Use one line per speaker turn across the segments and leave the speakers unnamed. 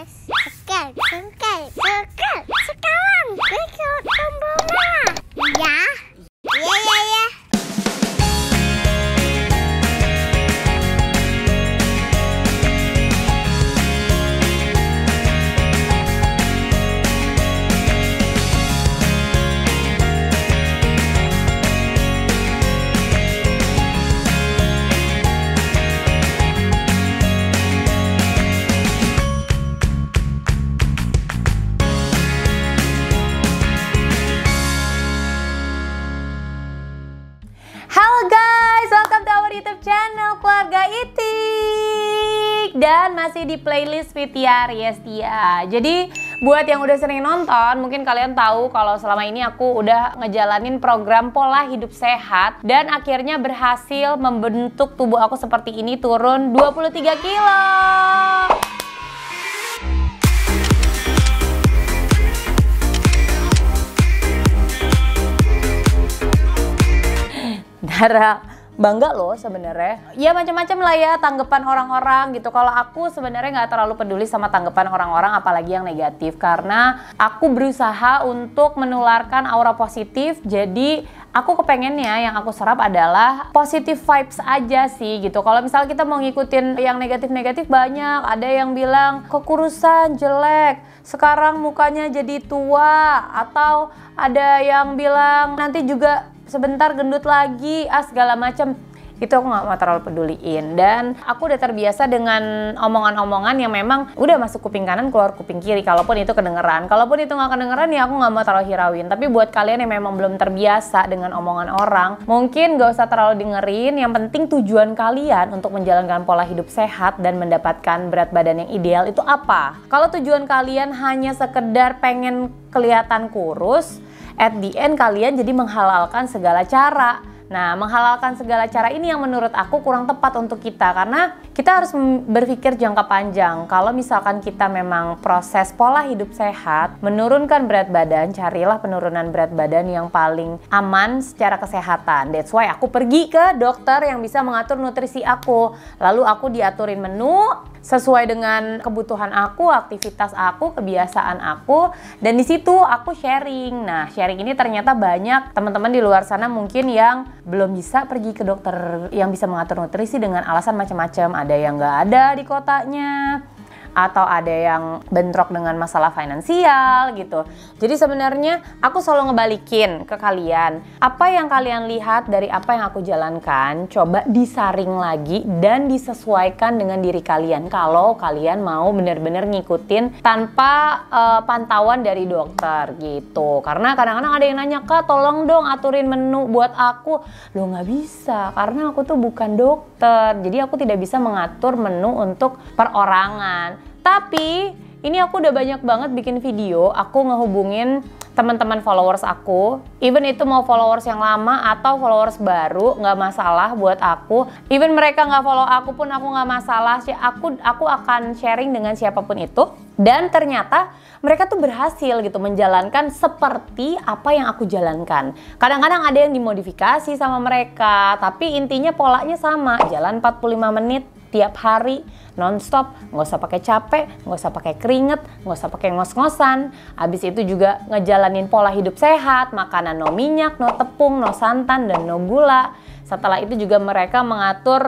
Sekarang ikut tombol merah. Ya. Ya.
Halo guys, welcome to our YouTube channel Keluarga Itik. Dan masih di playlist Fitya Riestia. Jadi buat yang udah sering nonton, mungkin kalian tahu kalau selama ini aku udah ngejalanin program pola hidup sehat. Dan akhirnya berhasil membentuk tubuh aku seperti ini, turun 23 kilo. Dara bangga loh sebenarnya. Ya macam-macam lah ya tanggapan orang-orang gitu. Kalau aku sebenarnya nggak terlalu peduli sama tanggapan orang-orang, apalagi yang negatif, karena aku berusaha untuk menularkan aura positif. Jadi aku kepengennya yang aku serap adalah positive vibes aja sih gitu. Kalau misalnya kita mau ngikutin yang negatif-negatif, banyak ada yang bilang kekurusan, jelek, sekarang mukanya jadi tua, atau ada yang bilang nanti juga sebentar gendut lagi, segala macam. Itu aku gak mau terlalu peduliin. Dan aku udah terbiasa dengan omongan-omongan yang memang udah masuk kuping kanan, keluar kuping kiri. Kalaupun itu kedengeran, kalaupun itu gak kedengeran, ya aku gak mau terlalu hirauin. Tapi buat kalian yang memang belum terbiasa dengan omongan orang, mungkin gak usah terlalu dengerin. Yang penting tujuan kalian untuk menjalankan pola hidup sehat dan mendapatkan berat badan yang ideal itu apa? Kalau tujuan kalian hanya sekedar pengen kelihatan kurus, at the end kalian jadi menghalalkan segala cara. Nah, menghalalkan segala cara ini yang menurut aku kurang tepat untuk kita, karena kita harus berpikir jangka panjang. Kalau misalkan kita memang proses pola hidup sehat, menurunkan berat badan, carilah penurunan berat badan yang paling aman secara kesehatan. That's why aku pergi ke dokter yang bisa mengatur nutrisi aku. Lalu aku diaturin menu sesuai dengan kebutuhan aku, aktivitas aku, kebiasaan aku, dan di situ aku sharing. Nah, sharing ini ternyata banyak teman-teman di luar sana mungkin yang belum bisa pergi ke dokter yang bisa mengatur nutrisi dengan alasan macam-macam. Ada yang nggak ada di kotanya, atau ada yang bentrok dengan masalah finansial gitu. Jadi sebenarnya aku selalu ngebalikin ke kalian, apa yang kalian lihat dari apa yang aku jalankan, coba disaring lagi dan disesuaikan dengan diri kalian. Kalau kalian mau benar-benar ngikutin tanpa pantauan dari dokter gitu. Karena kadang-kadang ada yang nanya, "Kak, tolong dong aturin menu buat aku." Loh, nggak bisa, karena aku tuh bukan dokter. Jadi aku tidak bisa mengatur menu untuk perorangan. Tapi ini aku udah banyak banget bikin video, aku ngehubungin teman-teman followers aku, even itu mau followers yang lama atau followers baru, nggak masalah buat aku. Even mereka nggak follow aku pun aku nggak masalah. Aku akan sharing dengan siapapun itu. Dan ternyata mereka tuh berhasil gitu menjalankan seperti apa yang aku jalankan. Kadang-kadang ada yang dimodifikasi sama mereka, tapi intinya polanya sama, jalan 45 menit tiap hari, nonstop, nggak usah pakai capek, nggak usah pakai keringet, nggak usah pakai ngos-ngosan. Habis itu juga ngejalanin pola hidup sehat, makanan no minyak, no tepung, no santan, dan no gula. Setelah itu juga mereka mengatur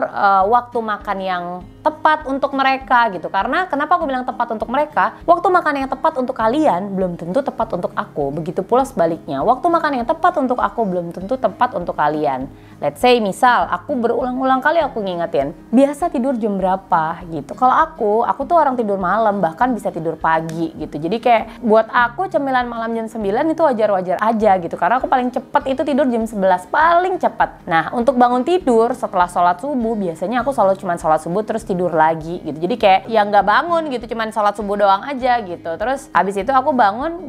waktu makan yang tepat untuk mereka gitu. Karena kenapa aku bilang tepat untuk mereka? Waktu makan yang tepat untuk kalian belum tentu tepat untuk aku. Begitu pula sebaliknya. Waktu makan yang tepat untuk aku belum tentu tepat untuk kalian. Let's say misal aku berulang-ulang kali aku ngingetin, biasa tidur jam berapa gitu. Kalau aku tuh orang tidur malam, bahkan bisa tidur pagi gitu. Jadi kayak buat aku cemilan malam jam 9 itu wajar-wajar aja gitu. Karena aku paling cepat itu tidur jam 11, paling cepat. Nah, untuk bangun tidur setelah sholat subuh, biasanya aku selalu cuma sholat subuh terus tidur lagi gitu. Jadi kayak ya nggak bangun gitu, cuman sholat subuh doang aja gitu. Terus habis itu aku bangun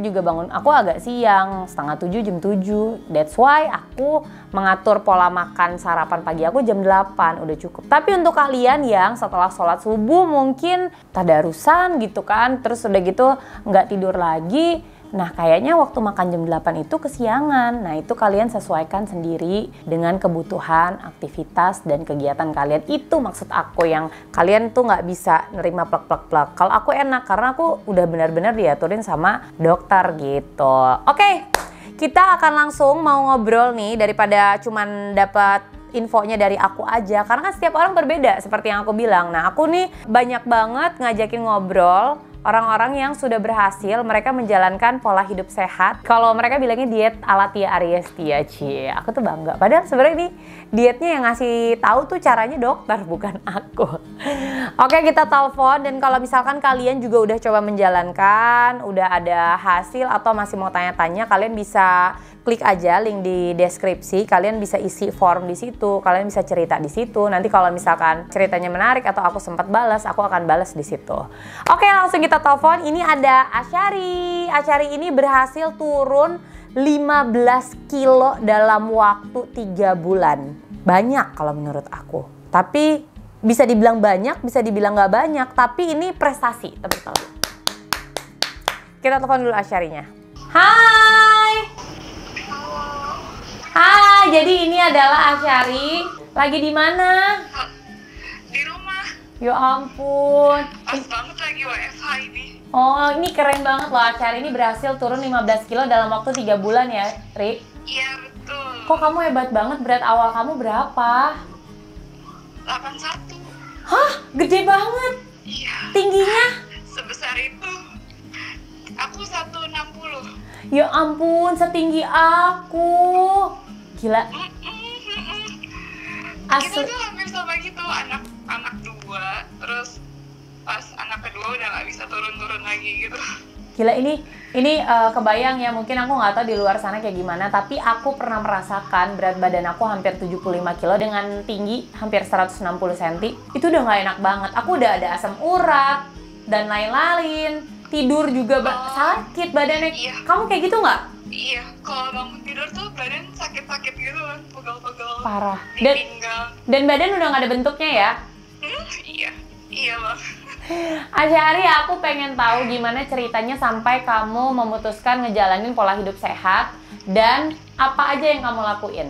aku agak siang, setengah 7, jam 7. That's why aku mengatur pola makan sarapan pagi aku jam 8, udah cukup. Tapi untuk kalian yang setelah sholat subuh mungkin tadarusan gitu kan, terus udah gitu nggak tidur lagi, Nah kayaknya waktu makan jam 8 itu kesiangan. Nah itu kalian sesuaikan sendiri dengan kebutuhan, aktivitas, dan kegiatan kalian. Itu maksud aku, yang kalian tuh nggak bisa nerima plek-plek-plek. Kalau aku enak karena aku udah benar-benar diaturin sama dokter gitu. Oke, kita akan langsung mau ngobrol nih daripada cuman dapat infonya dari aku aja, karena kan setiap orang berbeda seperti yang aku bilang. Nah aku nih banyak banget ngajakin ngobrol orang-orang yang sudah berhasil mereka menjalankan pola hidup sehat. Kalau mereka bilangnya diet ala Tia Aries Tia, cie. Aku tuh bangga. Padahal sebenarnya ini dietnya yang ngasih tahu tuh caranya dokter, bukan aku. Oke, kita telepon, dan kalau misalkan kalian juga udah coba menjalankan, udah ada hasil atau masih mau tanya-tanya, kalian bisa klik aja link di deskripsi. Kalian bisa isi form di situ, kalian bisa cerita di situ. Nanti kalau misalkan ceritanya menarik atau aku sempat balas, aku akan balas di situ. Oke, langsung kita telepon. Ini ada Asyari. Asyari ini berhasil turun 15 kilo dalam waktu 3 bulan. Banyak kalau menurut aku. Tapi bisa dibilang banyak, bisa dibilang nggak banyak. Tapi ini prestasi, tepuk tangan. Kita telepon dulu Asyarinya. Hai. Hai, jadi ini adalah Asyari. Lagi di mana?
Di rumah.
Ya ampun.
Pas banget lagi WFH ini.
Oh, ini keren banget loh. Asyari ini berhasil turun 15 kilo dalam waktu 3 bulan ya, Ri?
Iya, betul.
Kok kamu hebat banget? Berat awal kamu berapa?
81.
Hah? Gede banget.
Iya.
Tingginya?
Sebesar itu. Aku 160.
Ya ampun, setinggi aku. Gila.
Kita
Asli.
tuh hampir sama gitu, anak dua, terus pas anak kedua udah nggak bisa turun-turun lagi gitu.
Gila, ini kebayang ya, mungkin aku nggak tahu di luar sana kayak gimana, tapi aku pernah merasakan berat badan aku hampir 75 kilo dengan tinggi hampir 160 cm. Itu udah nggak enak banget. Aku udah ada asam urat dan lain-lain. Tidur juga sakit badannya.
Iya.
Kamu kayak gitu nggak?
Iya, kalau bangun tidur tuh badan sakit-sakit gitu kan, pegel-pegel.
Parah.
Di pinggang.
Dan badan udah nggak ada bentuknya ya?
Iya bang.
Asyari, aku pengen tahu gimana ceritanya sampai kamu memutuskan ngejalanin pola hidup sehat, dan apa aja yang kamu lakuin?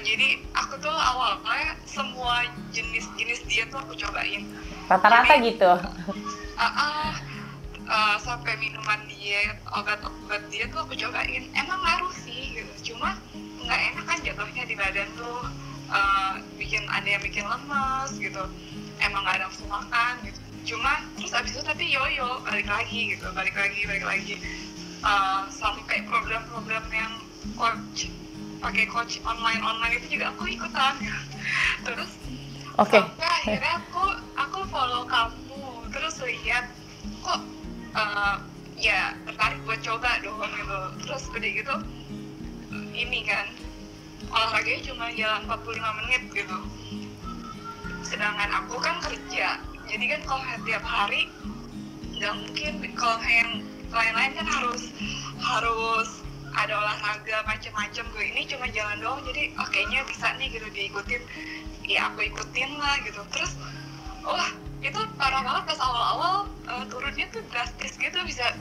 Jadi aku tuh awalnya semua jenis diet tuh aku cobain.
Rata-rata gitu?
Sampai minuman diet, obat-obat diet tuh aku cobain. Emang ngaruh sih gitu, cuma nggak enak kan jatuhnya di badan tuh. Ada yang bikin lemes gitu, emang nggak ada nafsu makan gitu. Cuma terus abis itu tapi yoyo, balik lagi sampai program-program yang pakai coach online itu juga aku ikutan. Terus sampai akhirnya aku follow kamu, terus lihat kok ya tertarik buat coba dong gitu. Terus udah gitu ini kan olahraganya cuma jalan 45 menit gitu. Sedangkan aku kan kerja, jadi kan kalau tiap hari nggak mungkin. Kalau yang lain-lain kan harus ada olahraga macam-macam. Gue ini cuma jalan doang, jadi kayaknya bisa nih gitu diikutin. Ya aku ikutin lah gitu. Terus wah itu parah banget pas awal-awal, turunnya tuh drastis gitu, bisa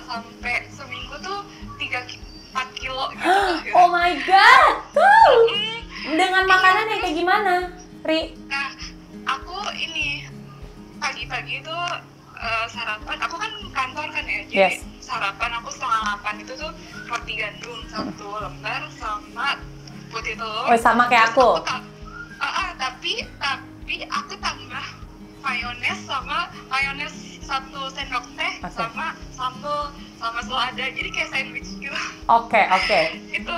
sampai seminggu tuh 3-4 kilo gitu.
Oh my god, dengan makanan yang kayak gimana, Ri?
Nah, aku ini pagi-pagi itu sarapan, aku kan kantor kan ya, jadi sarapan aku 7:30 itu tuh roti gandum 1 lembar sama putih telur.
Oh, sama kayak aku.
Tapi aku tambah mayones 1 sendok teh, sama sambal sama selada, jadi kayak sandwich gitu.
Oke.
Itu,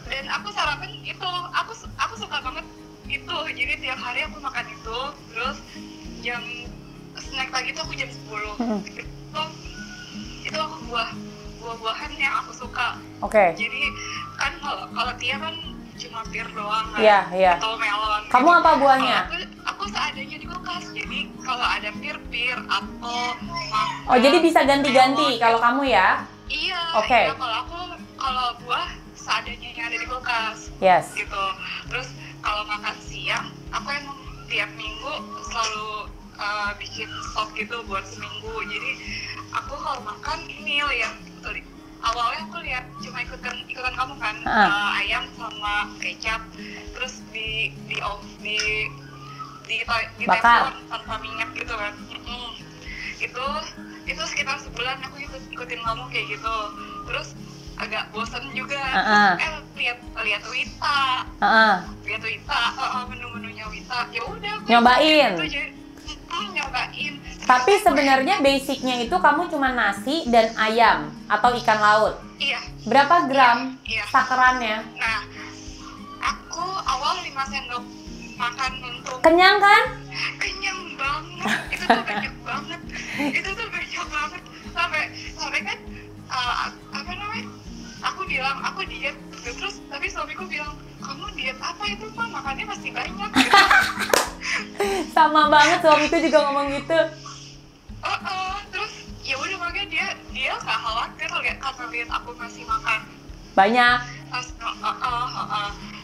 dan aku sarapan itu, aku suka banget itu, jadi tiap hari aku makan itu. Terus jam snack pagi itu aku jam 10. Itu aku buah-buahan yang aku suka. Jadi kan kalau Tia kan cuma pir doang kan, atau melon.
Kamu gitu. Apa buahnya?
Aku seadanya di kulkas. Jadi kalau ada pir, apel, mangga.
Oh, jadi bisa ganti-ganti kalau kamu ya?
Iya.
Oke.
Iya, kalau buah seadanya yang ada di kulkas.
Yes.
Gitu. Terus kalau makan siang, aku emang tiap minggu selalu bikin stok gitu buat seminggu. Jadi aku kalau makan meal yang awalnya aku lihat cuma ikutan kamu kan, ayam sama kecap, terus di
bakar
teflon tanpa minyak gitu kan. Itu sekitar sebulan aku ikutin kamu kayak gitu, terus agak bosan juga. Lihat Wita, menu-menunya Wita, ya udah
nyobain.
Nyobain.
Tapi sebenarnya basicnya itu kamu cuma nasi dan ayam atau ikan laut.
Iya.
Berapa gram
Iya.
takarannya?
Nah, aku awal 5 sendok makan untuk
Kenyang kan?
kenyang banget. Itu tuh banyak banget. Sampai kan apa namanya? Aku bilang aku diet, terus tapi suamiku bilang kamu diet apa itu mah, makannya pasti banyak. Gitu.
Sama banget, suamiku juga ngomong gitu.
Terus ya udah, makanya dia nggak khawatir karena lihat aku masih makan
Banyak.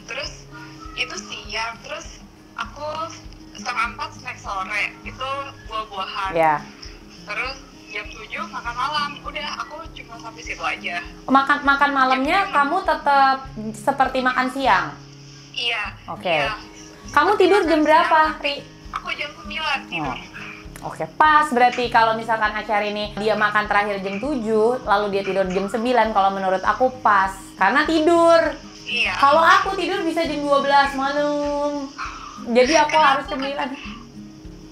terus itu siang, terus aku 3:30 snack sore itu buah-buahan.
Ya.
Terus jam 7 makan malam. Udah, aku cuma sampai situ aja.
Makan malamnya kamu tetap seperti makan siang?
Iya.
Oke.
Iya.
Kamu tidur jam berapa, Ri?
Aku jam 9 tidur.
Oke, pas berarti kalau misalkan Acar ini dia makan terakhir jam 7, lalu dia tidur jam 9, kalau menurut aku pas. Karena tidur.
Iya.
Kalau aku tidur bisa jam 12 malam. Jadi aku harus 9.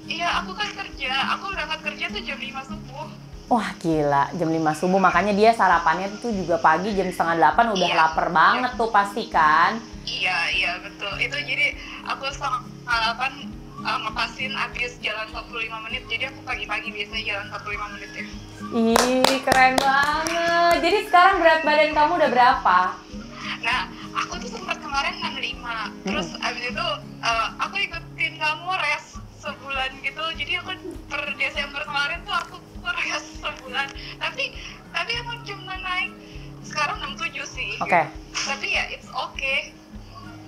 Iya, aku kan kerja. Aku berangkat kerja tuh jam 5 subuh.
Wah gila, jam 5 subuh. Makanya dia sarapannya tuh juga pagi jam 7:30 udah lapar banget tuh pasti kan.
Iya, betul. Itu jadi aku 7:30 ngepasin habis jalan 45 menit. Jadi aku pagi-pagi biasanya jalan 45 menit ya.
Ih, keren banget. Jadi sekarang berat badan kamu udah berapa?
Nah, aku tuh sempat kemarin 65. Terus abis itu aku ikutin kamu res sebulan gitu. Jadi aku per Desember kemarin tuh aku res sebulan. Tapi emang cuma naik sekarang 67 sih.
Oke.
Tapi ya it's okay.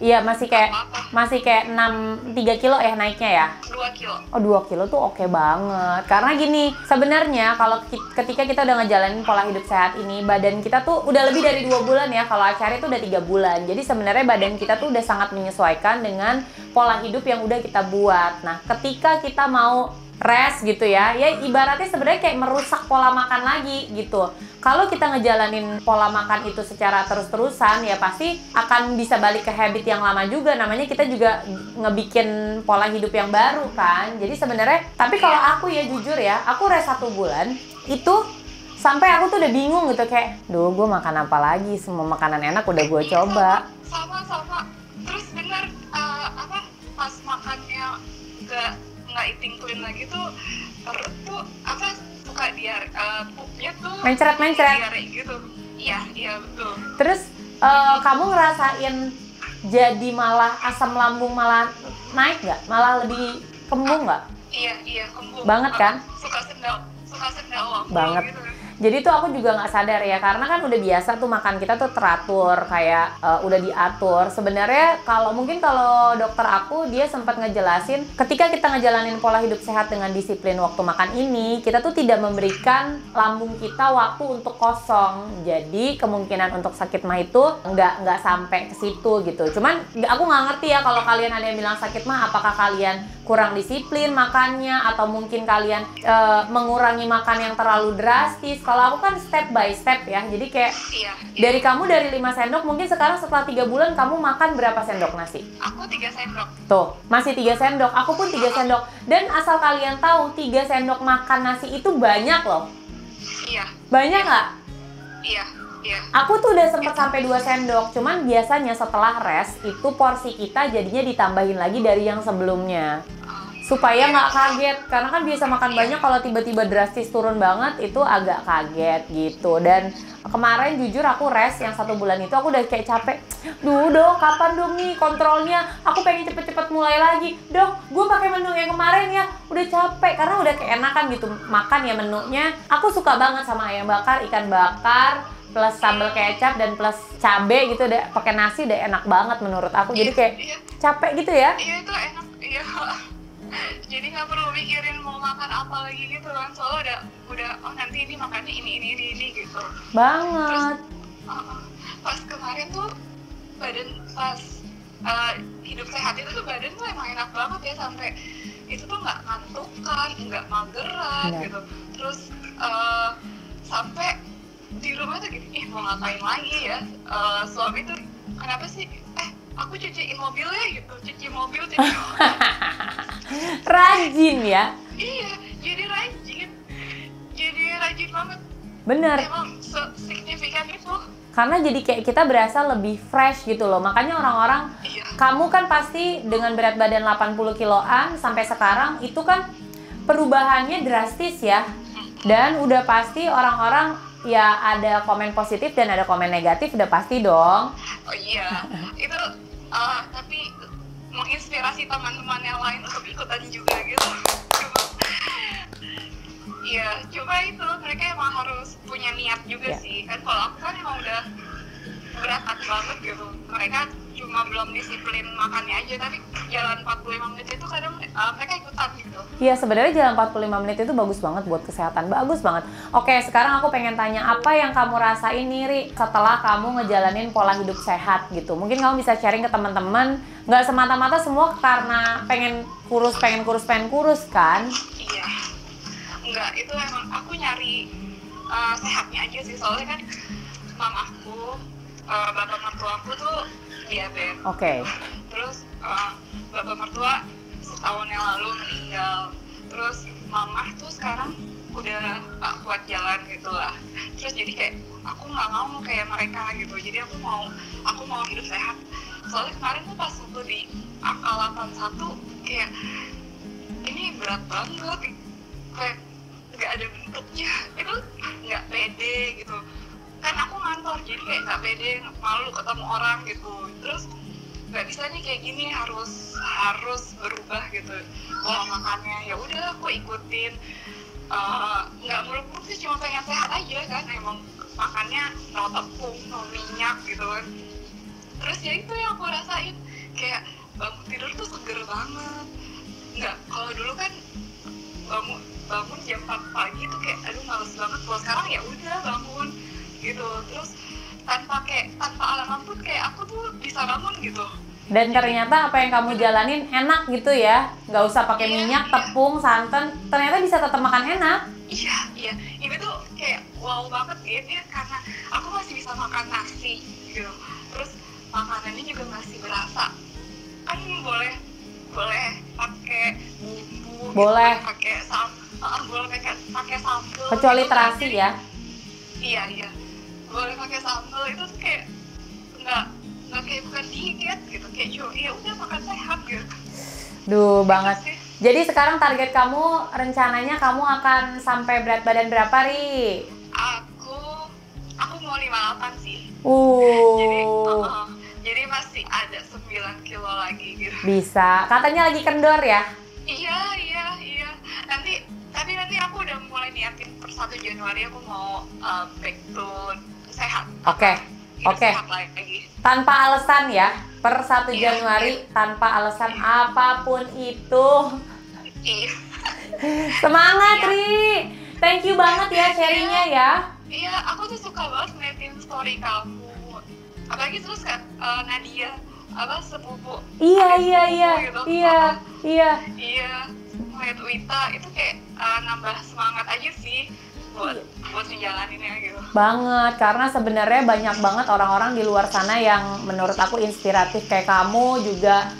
Iya, masih kayak 3 kilo ya naiknya ya?
2 kilo.
Oh, 2 kilo tuh oke banget. Karena gini, sebenarnya kalau ketika kita udah ngejalanin pola hidup sehat ini, badan kita tuh udah lebih dari 2 bulan ya. Kalau Acari tuh udah 3 bulan. Jadi sebenarnya badan kita tuh udah sangat menyesuaikan dengan pola hidup yang udah kita buat. Nah, ketika kita mau rest gitu ya ibaratnya sebenarnya kayak merusak pola makan lagi gitu. Kalau kita ngejalanin pola makan itu secara terus-terusan ya pasti akan bisa balik ke habit yang lama juga. Namanya kita juga ngebikin pola hidup yang baru kan. Jadi sebenarnya, tapi kalau aku ya jujur ya, aku rest 1 bulan itu sampai aku tuh udah bingung gitu kayak, duh gue makan apa lagi, semua makanan enak udah gue coba.
Sama. Terus bener pas makannya nggak eating clean lagi tuh perut tuh suka pupnya tuh
mencret
diare gitu. Iya betul.
Terus kamu ngerasain jadi malah asam lambung malah naik nggak, malah lebih kembung nggak?
Iya kembung
banget kan?
Suka sendal
banget
gitu.
Jadi tuh aku juga nggak sadar ya, karena kan udah biasa tuh makan kita tuh teratur, kayak udah diatur. Sebenarnya kalau dokter aku, dia sempat ngejelasin ketika kita ngejalanin pola hidup sehat dengan disiplin waktu makan ini, kita tuh tidak memberikan lambung kita waktu untuk kosong. Jadi kemungkinan untuk sakit mah itu nggak sampai ke situ gitu. Cuman aku nggak ngerti ya kalau kalian ada yang bilang sakit mah, apakah kalian kurang disiplin makannya atau mungkin kalian mengurangi makan yang terlalu drastis. Kalau aku kan step by step ya, jadi kayak dari kamu dari 5 sendok, mungkin sekarang setelah 3 bulan kamu makan berapa sendok nasi?
Aku 3 sendok.
Tuh, masih 3 sendok, aku pun 3 sendok. Dan asal kalian tahu, 3 sendok makan nasi itu banyak loh.
Iya.
Banyak nggak?
Iya.
Aku tuh udah sempet sampai 2 sendok, cuman biasanya setelah rest, itu porsi kita jadinya ditambahin lagi dari yang sebelumnya. Supaya nggak kaget, karena kan biasa makan banyak, kalau tiba-tiba drastis turun banget itu agak kaget gitu. Dan kemarin jujur aku rest yang 1 bulan itu aku udah kayak capek. Dok, kapan dong nih kontrolnya? Aku pengen cepet-cepet mulai lagi. Dok, gue pakai menu yang kemarin ya. Udah capek karena udah keenakan gitu makan ya menunya. Aku suka banget sama ayam bakar, ikan bakar, plus sambal kecap dan plus cabe gitu, udah pakai nasi udah enak banget menurut aku. Jadi kayak capek gitu ya.
Iya, itu enak. Iya. Jadi nggak perlu mikirin mau makan apa lagi gitu kan, soalnya udah nanti ini makannya ini gitu.
Banget.
Terus, pas kemarin tuh badan pas hidup sehat itu tuh badan tuh emang enak banget ya, sampai itu tuh nggak ngantukan, nggak mageran gitu. Terus sampai di rumah tuh gini, mau ngapain lagi ya, suami tuh kenapa sih, aku cuciin mobil ya gitu, cuci mobil jadi
Rajin ya.
iya, jadi rajin banget.
Bener.
Emang signifikan itu.
Karena jadi kayak kita berasa lebih fresh gitu loh. Makanya orang-orang, kamu kan pasti dengan berat badan 80 kiloan sampai sekarang itu kan perubahannya drastis ya. Dan udah pasti orang-orang ya ada komen positif dan ada komen negatif, udah pasti dong.
Oh iya, itu tapi menginspirasi teman-teman yang lain untuk ikutan juga gitu. Iya, cuma itu mereka emang harus punya niat juga sih. Kan kalau aku kan emang udah berat banget gitu. Mereka cuma belum disiplin makannya aja, tapi jalan 45 menit itu kadang mereka ikutan gitu.
Iya, sebenarnya jalan 45 menit itu bagus banget buat kesehatan, bagus banget. Oke, sekarang aku pengen tanya, apa yang kamu rasain nih, Ri, setelah kamu ngejalanin pola hidup sehat gitu? Mungkin kamu bisa sharing ke teman-teman, nggak semata-mata semua karena pengen kurus kan?
Iya, enggak, itu emang aku nyari sehatnya aja sih, soalnya kan mamaku, bapak mertuaku tuh diabetes.
Oke.
Terus bapak mertua setahun yang lalu meninggal. Terus mama tuh sekarang udah gak kuat jalan gitu lah. Terus jadi kayak aku nggak mau kayak mereka gitu. Jadi aku mau hidup sehat. Soalnya kemarin tuh pas waktu di angka 81 kayak ini berat banget, kayak nggak ada bentuknya, itu nggak pede gitu. Kan aku ngantor jadi kayak nggak pede, malu ketemu orang gitu. Terus nggak bisa nih kayak gini, harus berubah gitu pola makannya. Ya udah aku ikutin, nggak muluk-muluk sih, cuma pengen sehat aja kan, emang makannya no tepung, no minyak gitu kan. Terus ya itu yang aku rasain, kayak bangun tidur tuh seger banget. Nggak, kalau dulu kan bangun jam 4 pagi tuh kayak aduh males banget. Kalau sekarang ya udah bangun gitu, terus tanpa alarm pun kayak aku tuh bisa bangun gitu.
Dan ternyata apa yang kamu jalanin enak gitu ya, nggak usah pakai minyak, tepung, santan, ternyata bisa tetap makan enak.
Iya, ini tuh kayak wow banget gitu ya, karena aku masih bisa makan nasi gitu, terus makanannya juga masih berasa. Kan boleh pakai bumbu,
boleh
pakai sambal,
kecuali
gitu,
terasi ya.
Iya, boleh pakai sambal, itu tuh kayak nggak kayak bukan diet gitu, kayak ya udah makan sehat gitu.
Duh, banget.
Sih.
Jadi sekarang target kamu, rencananya kamu akan sampai berat badan berapa, Ri?
Aku mau 58 sih. Jadi masih ada 9 kilo lagi gitu.
Bisa. Katanya lagi kendor ya?
Iya. Nanti aku udah mulai niatin per 1 Januari aku mau back to sehat.
Oke.
Sehat lagi.
Tanpa alasan ya, per 1 Januari tanpa alasan apapun itu.
Iya.
Semangat, Ri. Thank you banget ya sharingnya ya.
Iya, aku tuh suka banget ngeliatin story kamu. Apalagi terus kan Nadia, sepupu.
Iya.
Gitu.
Iya.
Ngeliat Wita itu kayak nambah semangat aja sih buat ngejalaninnya gitu.
Banget, karena sebenarnya banyak banget orang-orang di luar sana yang menurut aku inspiratif kayak kamu juga,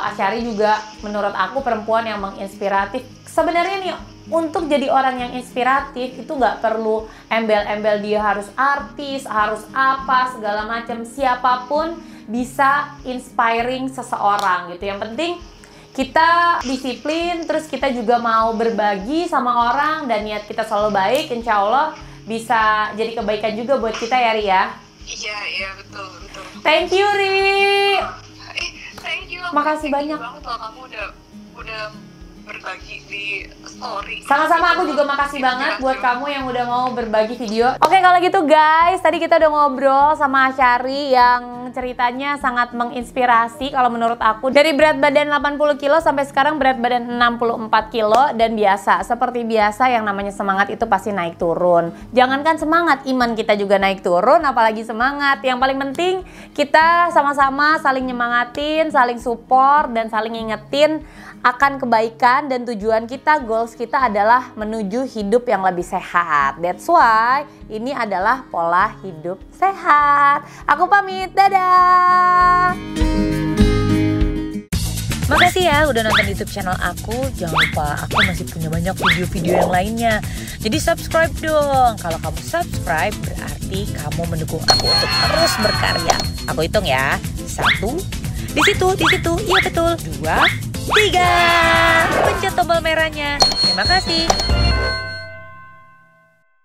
Asyari juga menurut aku perempuan yang menginspiratif. Sebenarnya nih, untuk jadi orang yang inspiratif itu nggak perlu embel-embel dia harus artis, harus apa, segala macam. Siapapun bisa inspiring seseorang gitu. Yang penting kita disiplin, terus kita juga mau berbagi sama orang, dan niat kita selalu baik, insya Allah bisa jadi kebaikan juga buat kita ya, Ri ya.
Iya, betul.
Thank you, Ri.
Thank you.
Makasih banyak.
Banget loh kamu udah berbagi di story.
Sama-sama, aku juga makasih banget buat kamu yang udah mau berbagi video. Oke, kalau gitu guys, tadi kita udah ngobrol sama Asyari yang ceritanya sangat menginspirasi kalau menurut aku. Dari berat badan 80 kilo sampai sekarang berat badan 64 kilo. Dan biasa, seperti biasa yang namanya semangat itu pasti naik turun. Jangankan semangat, iman kita juga naik turun, apalagi semangat. Yang paling penting kita sama-sama saling nyemangatin, saling support, dan saling ngingetin akan kebaikan dan tujuan kita, goals kita adalah menuju hidup yang lebih sehat. That's why ini adalah pola hidup sehat. Aku pamit, dadah! Makasih ya udah nonton YouTube channel aku. Jangan lupa aku masih punya banyak video-video yang lainnya. Jadi subscribe dong. Kalau kamu subscribe berarti kamu mendukung aku untuk terus berkarya. Aku hitung ya. 1, di situ, iya betul. 2, 3. Pencet tombol merahnya. Terima kasih.